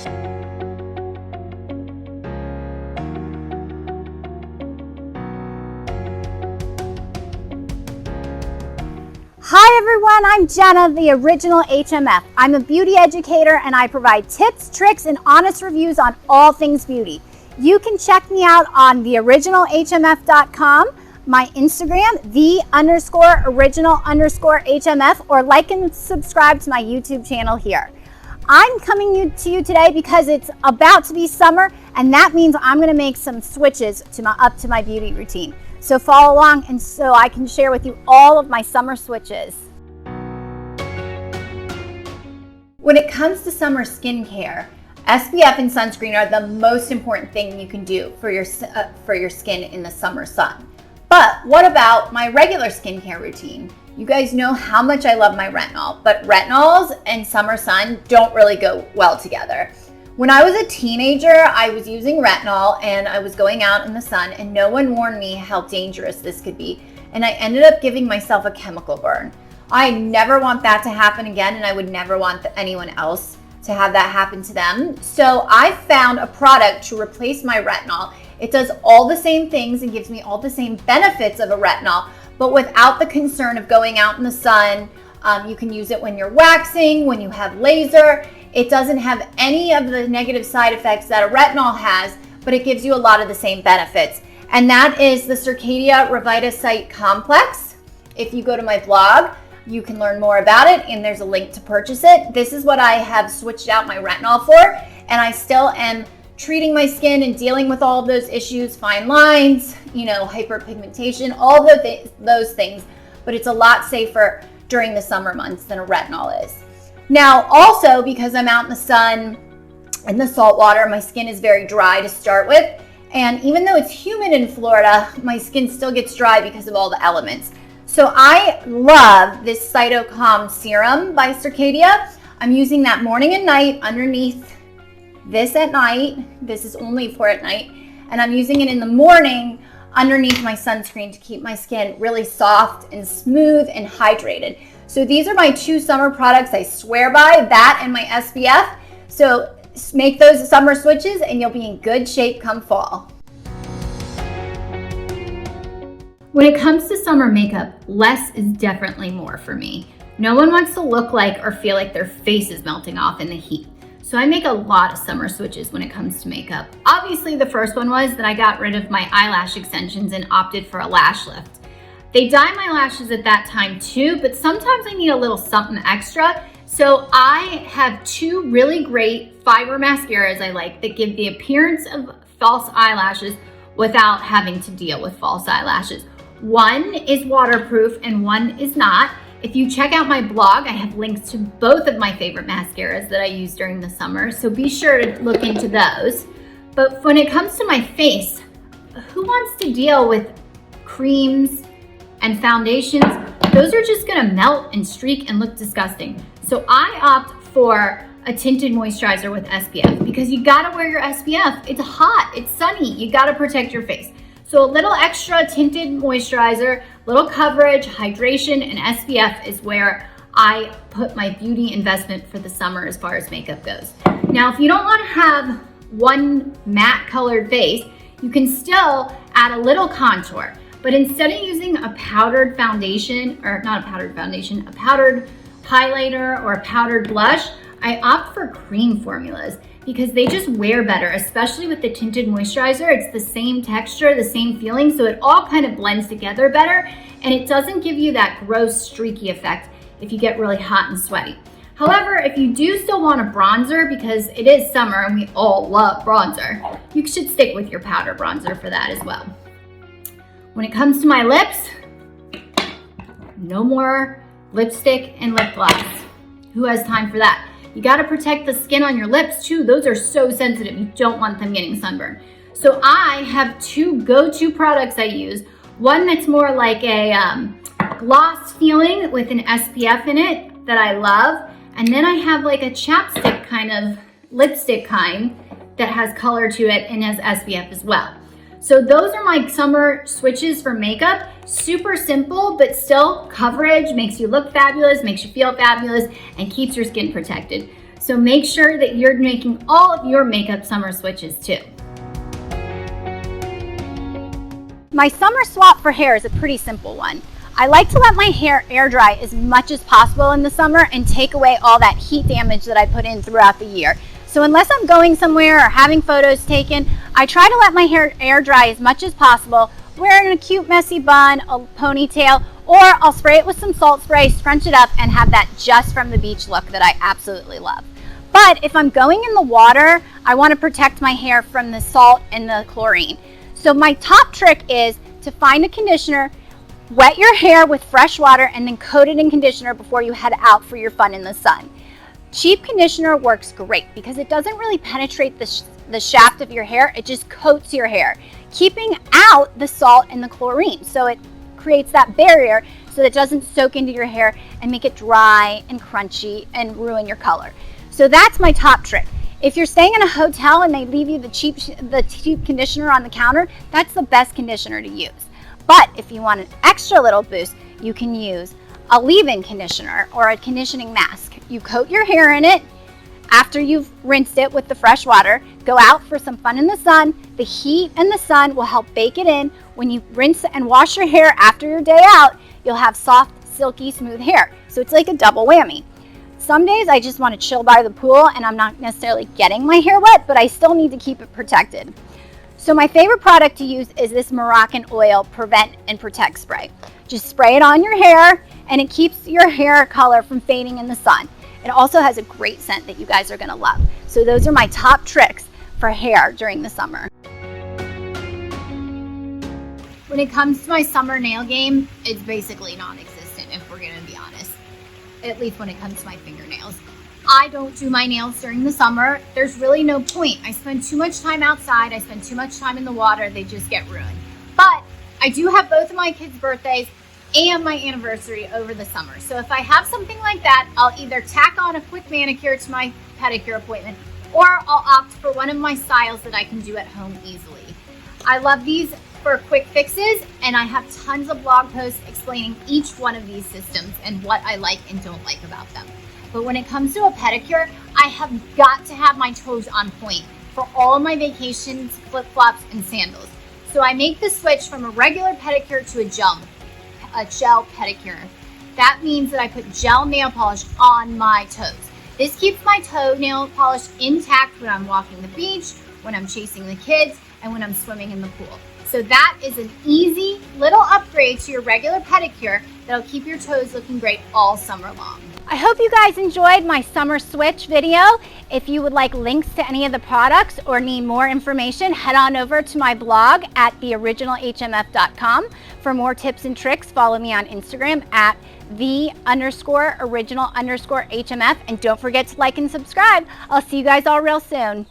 Hi everyone, I'm Jenna, the original HMF. I'm a beauty educator and I provide tips, tricks, and honest reviews on all things beauty. You can check me out on theoriginalhmf.com, my Instagram, _original_HMF, or like and subscribe to my YouTube channel here. I'm coming to you today because it's about to be summer, and that means I'm going to make some switches up to my beauty routine. So follow along and so I can share with you all of my summer switches. When it comes to summer skincare, SPF and sunscreen are the most important thing you can do for your skin in the summer sun. But what about my regular skincare routine? You guys know how much I love my retinol, but retinols and summer sun don't really go well together. When I was a teenager, I was using retinol and I was going out in the sun and no one warned me how dangerous this could be. And I ended up giving myself a chemical burn. I never want that to happen again, and I would never want anyone else to have that happen to them. So I found a product to replace my retinol. It does all the same things and gives me all the same benefits of a retinol, but without the concern of going out in the sun. You can use it when you're waxing, when you have laser. It doesn't have any of the negative side effects that a retinol has, but it gives you a lot of the same benefits. And that is the Circadia Revita-Cyte Complex. If you go to my blog, you can learn more about it, and there's a link to purchase it. This is what I have switched out my retinol for, and I still am treating my skin and dealing with all of those issues, fine lines, hyperpigmentation, all those things, but it's a lot safer during the summer months than a retinol is. Now, also because I'm out in the sun and the salt water, my skin is very dry to start with. And even though it's humid in Florida, my skin still gets dry because of all the elements. So I love this Cytocom Serum by Circadia. I'm using that morning and night underneath this at night. This is only for at night. And I'm using it in the morning underneath my sunscreen to keep my skin really soft and smooth and hydrated. So these are my two summer products I swear by, that and my SPF. So make those summer switches and you'll be in good shape come fall. When it comes to summer makeup, less is definitely more for me. No one wants to look like or feel like their face is melting off in the heat. So I make a lot of summer switches when it comes to makeup. Obviously, the first one was that I got rid of my eyelash extensions and opted for a lash lift. They dye my lashes at that time too, but sometimes I need a little something extra. So I have two really great fiber mascaras I like that give the appearance of false eyelashes without having to deal with false eyelashes. One is waterproof and one is not. If you check out my blog, I have links to both of my favorite mascaras that I use during the summer, so be sure to look into those. But when it comes to my face, who wants to deal with creams and foundations? Those are just gonna melt and streak and look disgusting. So I opt for a tinted moisturizer with SPF because you gotta wear your SPF. It's hot, it's sunny, you gotta protect your face. So a little extra tinted moisturizer, little coverage, hydration, and SPF is where I put my beauty investment for the summer as far as makeup goes. Now, if you don't wanna have one matte colored face, you can still add a little contour. But instead of using a powdered foundation, or not a powdered foundation, a powdered highlighter or a powdered blush, I opt for cream formulas because they just wear better, especially with the tinted moisturizer. It's the same texture, the same feeling, so it all kind of blends together better, and it doesn't give you that gross streaky effect if you get really hot and sweaty. However, if you do still want a bronzer, because it is summer and we all love bronzer, you should stick with your powder bronzer for that as well. When it comes to my lips, no more lipstick and lip gloss. Who has time for that? You gotta protect the skin on your lips too. Those are so sensitive. You don't want them getting sunburned. So I have two go-to products I use. One that's more like a gloss feeling with an SPF in it that I love. And then I have like a chapstick kind of lipstick kind that has color to it and has SPF as well. So those are my summer switches for makeup. Super simple, but still coverage, makes you look fabulous, makes you feel fabulous, and keeps your skin protected. So make sure that you're making all of your makeup summer switches too. My summer swap for hair is a pretty simple one. I like to let my hair air dry as much as possible in the summer and take away all that heat damage that I put in throughout the year. So unless I'm going somewhere or having photos taken, I try to let my hair air dry as much as possible, wearing a cute messy bun, a ponytail, or I'll spray it with some salt spray, scrunch it up, and have that just from the beach look that I absolutely love. But if I'm going in the water, I want to protect my hair from the salt and the chlorine. So my top trick is to find a conditioner, wet your hair with fresh water, and then coat it in conditioner before you head out for your fun in the sun. Cheap conditioner works great because it doesn't really penetrate the shaft of your hair, it just coats your hair, keeping out the salt and the chlorine. So it creates that barrier so that it doesn't soak into your hair and make it dry and crunchy and ruin your color. So that's my top trick. If you're staying in a hotel and they leave you the cheap conditioner on the counter, that's the best conditioner to use. But if you want an extra little boost, you can use a leave-in conditioner or a conditioning mask. You coat your hair in it. After you've rinsed it with the fresh water, go out for some fun in the sun. The heat and the sun will help bake it in. When you rinse and wash your hair after your day out, you'll have soft, silky, smooth hair. So it's like a double whammy. Some days I just want to chill by the pool and I'm not necessarily getting my hair wet, but I still need to keep it protected. So my favorite product to use is this Moroccan Oil Prevent and Protect Spray. Just spray it on your hair and it keeps your hair color from fading in the sun. It also has a great scent that you guys are going to love. So those are my top tricks for hair during the summer. When it comes to my summer nail game, it's basically non-existent if we're going to be honest. At least when it comes to my fingernails. I don't do my nails during the summer. There's really no point. I spend too much time outside. I spend too much time in the water. They just get ruined. But I do have both of my kids' birthdays and my anniversary over the summer. So if I have something like that, I'll either tack on a quick manicure to my pedicure appointment, or I'll opt for one of my styles that I can do at home easily. I love these for quick fixes, and I have tons of blog posts explaining each one of these systems and what I like and don't like about them. But when it comes to a pedicure, I have got to have my toes on point for all of my vacations, flip-flops, and sandals. So I make the switch from a regular pedicure to a gel pedicure. That means that I put gel nail polish on my toes. This keeps my toenail polish intact when I'm walking the beach, when I'm chasing the kids, and when I'm swimming in the pool. So that is an easy little upgrade to your regular pedicure that'll keep your toes looking great all summer long. I hope you guys enjoyed my summer switch video. If you would like links to any of the products or need more information, head on over to my blog at theoriginalhmf.com. For more tips and tricks, follow me on Instagram at _original_HMF. And don't forget to like and subscribe. I'll see you guys all real soon.